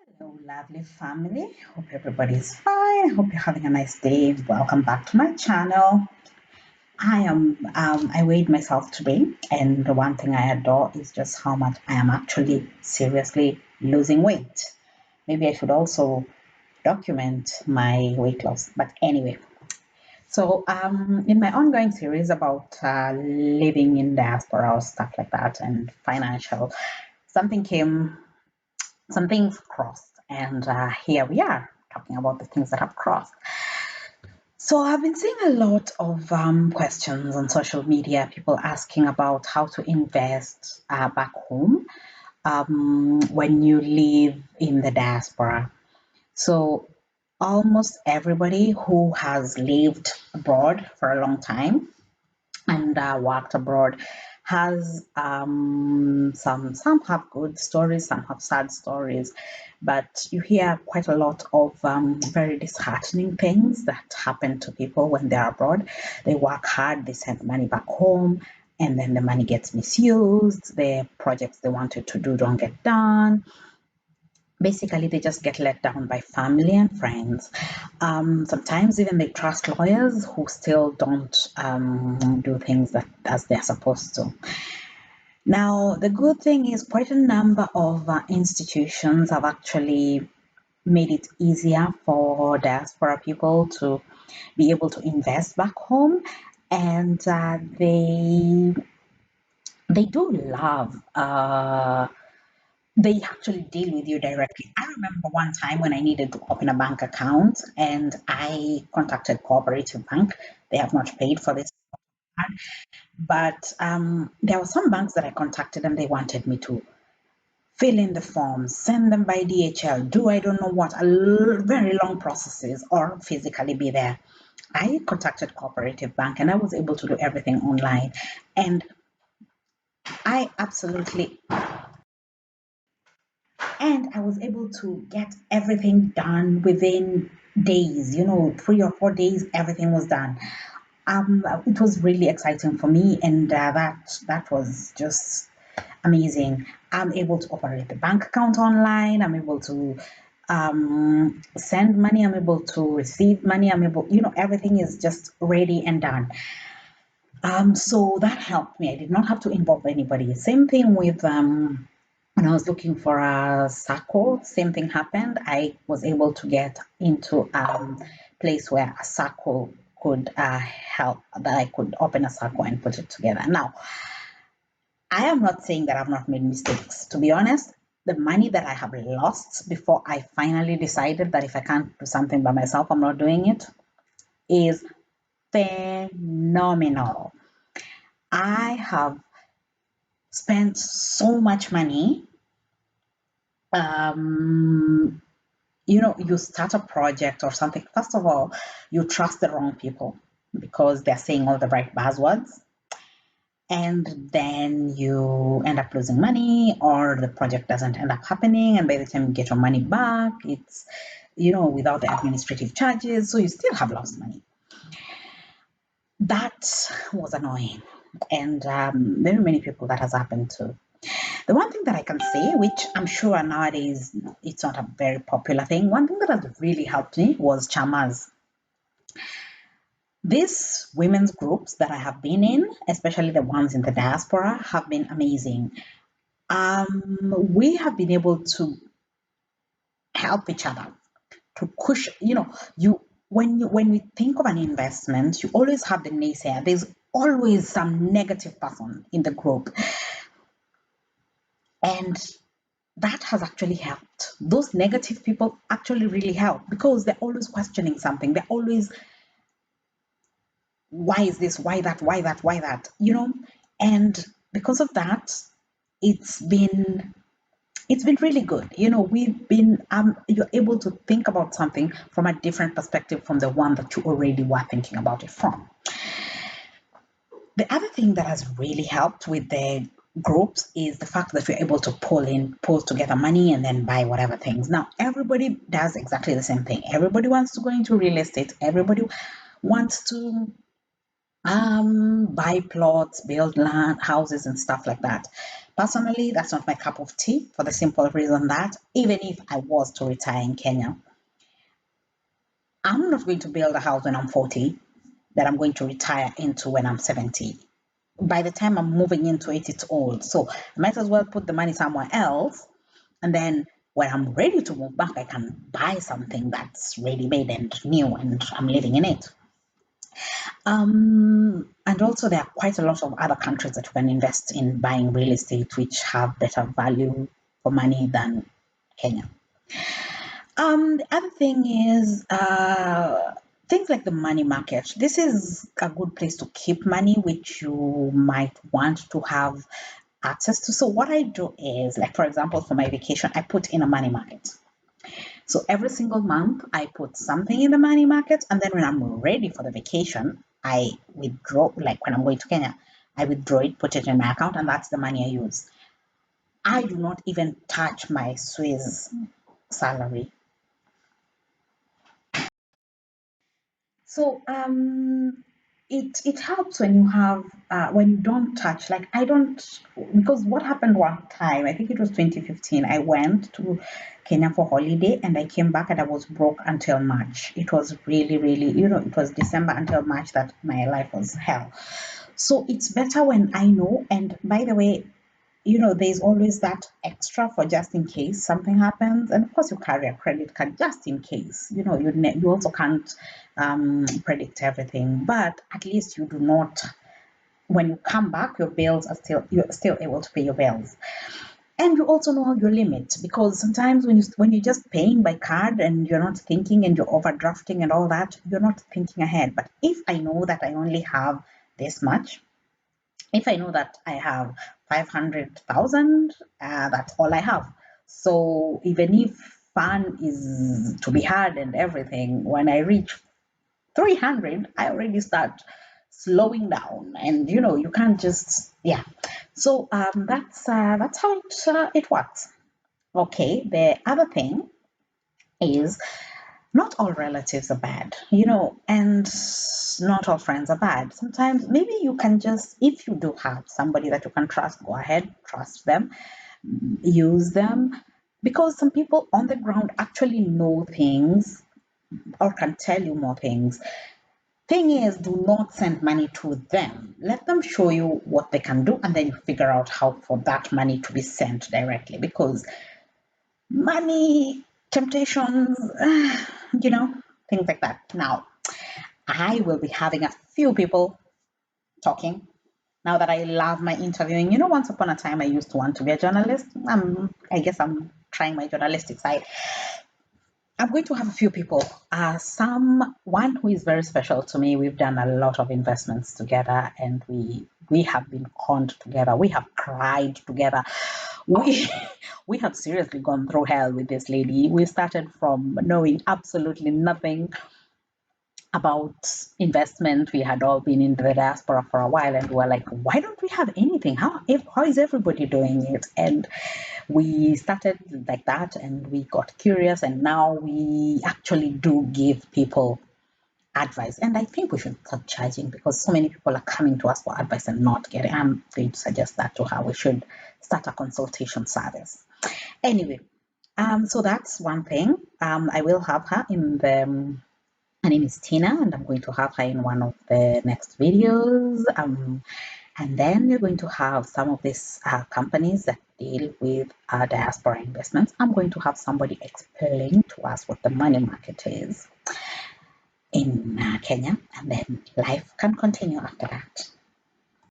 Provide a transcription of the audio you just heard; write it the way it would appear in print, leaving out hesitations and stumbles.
Hello, lovely family. Hope everybody's fine. Hope you're having a nice day. Welcome back to my channel. I weighed myself today, and the one thing I adore is just how much I am actually seriously losing weight. Maybe I should also document my weight loss. But anyway, in my ongoing series about living in diaspora or stuff like that and financial, something came some things crossed, and here we are talking about the things that have crossed. So I've been seeing a lot of questions on social media, people asking about how to invest back home when you live in the diaspora. So almost everybody who has lived abroad for a long time and worked abroad has some have good stories, some have sad stories, but you hear quite a lot of very disheartening things that happen to people when they're abroad. They work hard, they send money back home, and then the money gets misused. The projects they wanted to do don't get done. Basically, they just get let down by family and friends. Sometimes even they trust lawyers who still don't do things that as they're supposed to. Now, the good thing is quite a number of institutions have actually made it easier for diaspora people to be able to invest back home, and they do love they actually deal with you directly. I remember one time when I needed to open a bank account and I contacted Cooperative Bank. They have not paid for this card, but there were some banks that I contacted and they wanted me to fill in the forms, send them by DHL, do I don't know what, very long processes, or physically be there. I contacted Cooperative Bank and I was able to do everything online. And I absolutely and I was able to get everything done within days, 3 or 4 days, everything was done. It was really exciting for me, and that was just amazing. I'm able to operate the bank account online. I'm able to send money. I'm able to receive money. Everything is just ready and done. So that helped me. I did not have to involve anybody. Same thing with when I was looking for a SACCO, same thing happened. I was able to get into a place where a SACCO could help, that I could open a SACCO and put it together. Now, I am not saying that I've not made mistakes. To be honest, the money that I have lost before I finally decided that if I can't do something by myself, I'm not doing it, is phenomenal. I have spent so much money. You start a project or something. First of all, you trust the wrong people because they're saying all the right buzzwords. And then you end up losing money, or the project doesn't end up happening. And by the time you get your money back, it's, without the administrative charges. So you still have lost money. That was annoying. And very many people that has happened to. The one thing that I can say, which I'm sure nowadays it's not a very popular thing, one thing that has really helped me was chamas. These women's groups that I have been in, especially the ones in the diaspora, have been amazing. We have been able to help each other to push. When we think of an investment, you always have the naysayer. There's always some negative person in the group, and that has actually helped. Those negative people actually really help because they're always questioning something. They're always, why is this? Why that? Why that? Why that? And because of that, it's been really good. You're able to think about something from a different perspective from the one that you already were thinking about it from. The other thing that has really helped with the groups is the fact that we're able to pull together money and then buy whatever things. Now, everybody does exactly the same thing. Everybody wants to go into real estate. Everybody wants to Buy plots, build land, houses, and stuff like that. Personally, that's not my cup of tea for the simple reason that even if I was to retire in Kenya, I'm not going to build a house when I'm 40 that I'm going to retire into when I'm 70. By the time I'm moving into it, it's old. So I might as well put the money somewhere else. And then when I'm ready to move back, I can buy something that's ready made and new and I'm living in it. And also, there are quite a lot of other countries that you can invest in buying real estate, which have better value for money than Kenya. The other thing is things like the money market. This is a good place to keep money, which you might want to have access to. So, what I do is, like, for example, for my vacation, I put in a money market. So every single month, I put something in the money market, and then when I'm ready for the vacation, I withdraw. Like when I'm going to Kenya, I withdraw it, put it in my account, and that's the money I use. I do not even touch my Swiss salary. So it helps when you have when you don't touch. Like I don't, because what happened one time, I think it was 2015. I went to Kenya for holiday and I came back and I was broke until March. It was really, really, it was December until March that my life was hell. So it's better when I know. And by the way, there's always that extra for just in case something happens. And of course, you carry a credit card just in case. You also can't predict everything, but at least you do not. When you come back, you're still able to pay your bills, and you also know your limit because sometimes when you're just paying by card and you're not thinking and you're overdrafting and all that, you're not thinking ahead. But if I know that I only have this much, if I know that I have 500,000, that's all I have. So even if fun is to be had and everything, when I reach 300, I already start slowing down, and you can't just, yeah. So that's how it works. Okay, the other thing is not all relatives are bad, and not all friends are bad. Sometimes maybe you can just, if you do have somebody that you can trust, go ahead, trust them, use them, because some people on the ground actually know things or can tell you more things. Thing is, do not send money to them. Let them show you what they can do, and then you figure out how for that money to be sent directly, because money, temptations, things like that. Now, I will be having a few people talking now that I love my interviewing. Once upon a time, I used to want to be a journalist. I guess I'm trying my journalistic side. I'm going to have a few people. One who is very special to me. We've done a lot of investments together, and we have been conned together. We have cried together. We we have seriously gone through hell with this lady. We started from knowing absolutely nothing about investment. We had all been in the diaspora for a while, and we were like, why don't we have anything? How is everybody doing it? And we started like that, and we got curious, and now we actually do give people advice. And I think we should start charging, because so many people are coming to us for advice and not getting. I'm going to suggest that to her. We should start a consultation service. Anyway, so that's one thing. I will have her in the. Her name is Tina, and I'm going to have her in one of the next videos. And then we're going to have some of these companies that deal with diaspora investments. I'm going to have somebody explain to us what the money market is in Kenya, and then life can continue after that.